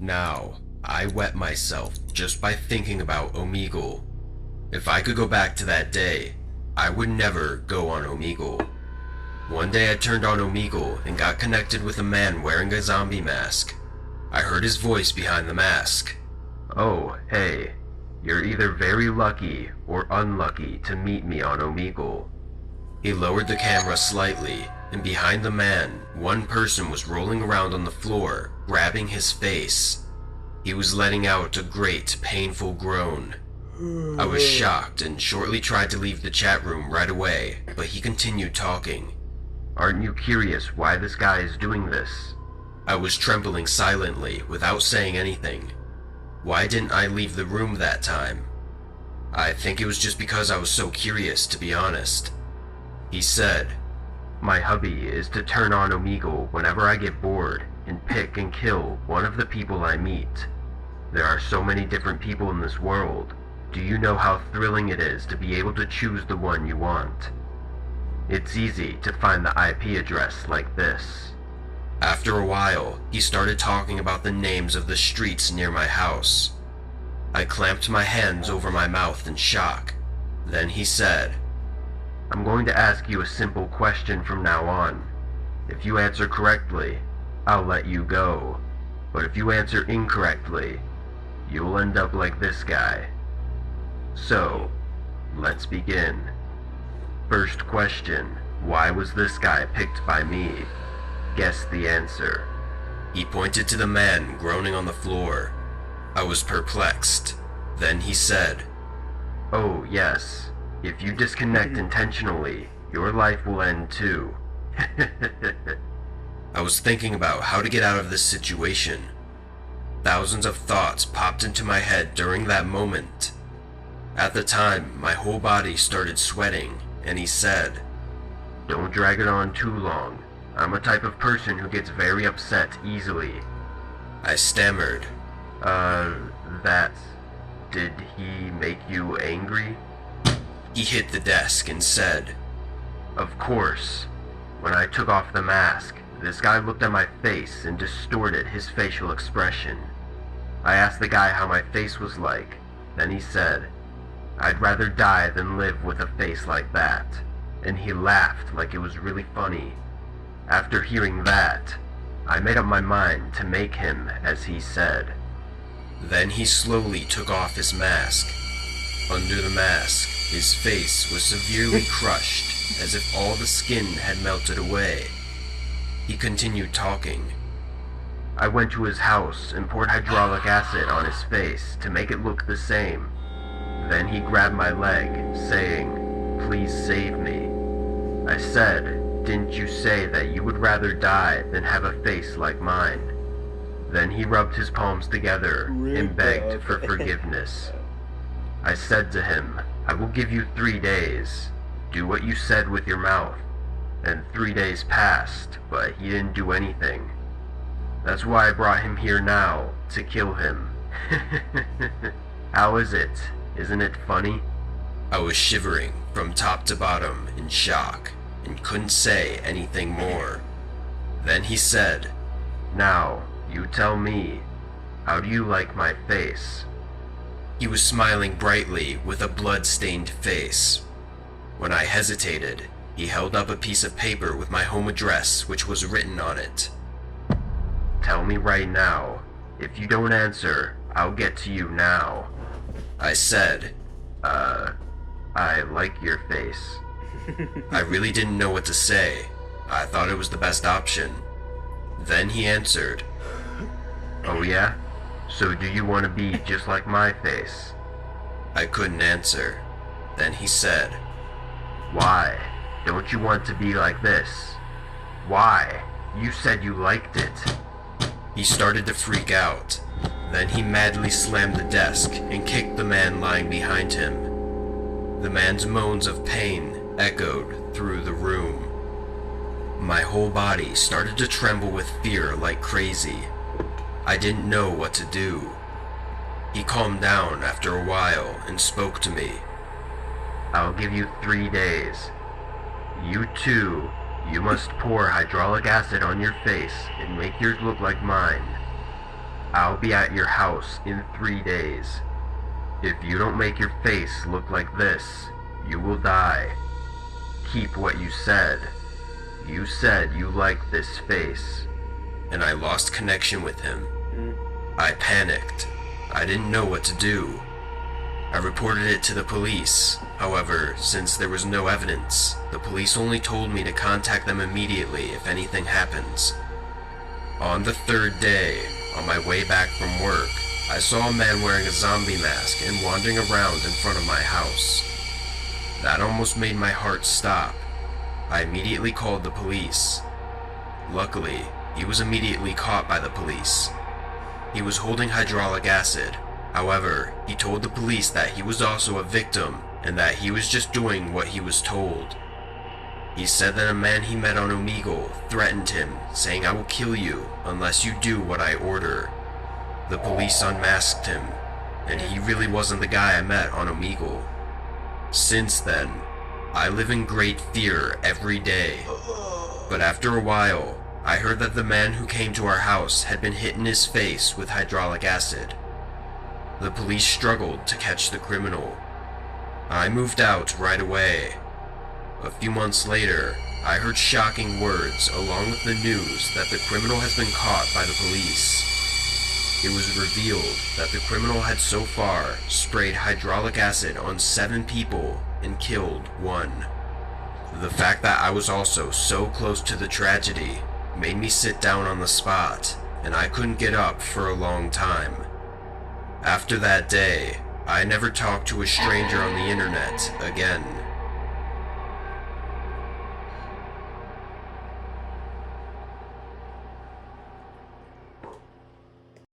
Now, I wet myself just by thinking about Omegle. If I could go back to that day, I would never go on Omegle. One day I turned on Omegle and got connected with a man wearing a zombie mask. I heard his voice behind the mask. "Oh, hey, you're either very lucky or unlucky to meet me on Omegle." He lowered the camera slightly, and behind the man, one person was rolling around on the floor, grabbing his face. He was letting out a great, painful groan. I was shocked and shortly tried to leave the chat room right away, but he continued talking. "Aren't you curious why this guy is doing this?" I was trembling silently without saying anything. Why didn't I leave the room that time? I think it was just because I was so curious, to be honest. He said, "My hobby is to turn on Omegle whenever I get bored and pick and kill one of the people I meet. There are so many different people in this world. Do you know how thrilling it is to be able to choose the one you want? It's easy to find the IP address like this." After a while, he started talking about the names of the streets near my house. I clamped my hands over my mouth in shock. Then he said, "I'm going to ask you a simple question from now on. If you answer correctly, I'll let you go. But if you answer incorrectly, you'll end up like this guy. So, let's begin. First question, why was this guy picked by me? Guess the answer." He pointed to the man groaning on the floor. I was perplexed. Then he said, "Oh yes, if you disconnect intentionally, your life will end too." I was thinking about how to get out of this situation. Thousands of thoughts popped into my head during that moment. At the time, my whole body started sweating, and he said, "Don't drag it on too long. I'm a type of person who gets very upset easily." I stammered, did he make you angry?" He hit the desk and said, "Of course. When I took off the mask, this guy looked at my face and distorted his facial expression. I asked the guy how my face was like. Then he said, 'I'd rather die than live with a face like that.' And he laughed like it was really funny. After hearing that, I made up my mind to make him as he said." Then he slowly took off his mask. Under the mask, his face was severely crushed, as if all the skin had melted away. He continued talking. "I went to his house and poured hydraulic acid on his face to make it look the same. Then he grabbed my leg, saying, 'Please save me.' I said, 'Didn't you say that you would rather die than have a face like mine?' Then he rubbed his palms together and begged for forgiveness. I said to him, 'I will give you 3 days. Do what you said with your mouth.' And 3 days passed, but he didn't do anything. That's why I brought him here now, to kill him." How is it? Isn't it funny? I was shivering from top to bottom in shock and couldn't say anything more. Then he said, "Now, you tell me, how do you like my face?" He was smiling brightly with a blood-stained face. When I hesitated, he held up a piece of paper with my home address, which was written on it. "Tell me right now. If you don't answer, I'll get to you now." I said, I like your face." I really didn't know what to say. I thought it was the best option. Then he answered, "Oh yeah? So do you want to be just like my face?" I couldn't answer. Then he said, "Why? Don't you want to be like this? Why? You said you liked it." He started to freak out. Then he madly slammed the desk and kicked the man lying behind him. The man's moans of pain echoed through the room. My whole body started to tremble with fear like crazy. I didn't know what to do. He calmed down after a while and spoke to me. "I'll give you 3 days. You too, you must pour hydraulic acid on your face and make yours look like mine. I'll be at your house in 3 days. If you don't make your face look like this, you will die. Keep what you said. You said you liked this face." And I lost connection with him. I panicked. I didn't know what to do. I reported it to the police. However, since there was no evidence, the police only told me to contact them immediately if anything happens. On the 3rd day, on my way back from work, I saw a man wearing a zombie mask and wandering around in front of my house. That almost made my heart stop. I immediately called the police. Luckily, he was immediately caught by the police. He was holding hydraulic acid. However, he told the police that he was also a victim and that he was just doing what he was told. He said that a man he met on Omegle threatened him, saying, "I will kill you unless you do what I order." The police unmasked him, and he really wasn't the guy I met on Omegle. Since then, I live in great fear every day. But after a while, I heard that the man who came to our house had been hit in his face with hydraulic acid. The police struggled to catch the criminal. I moved out right away. A few months later, I heard shocking words along with the news that the criminal has been caught by the police. It was revealed that the criminal had so far sprayed hydraulic acid on 7 people and killed 1. The fact that I was also so close to the tragedy made me sit down on the spot, and I couldn't get up for a long time. After that day, I never talked to a stranger on the internet again.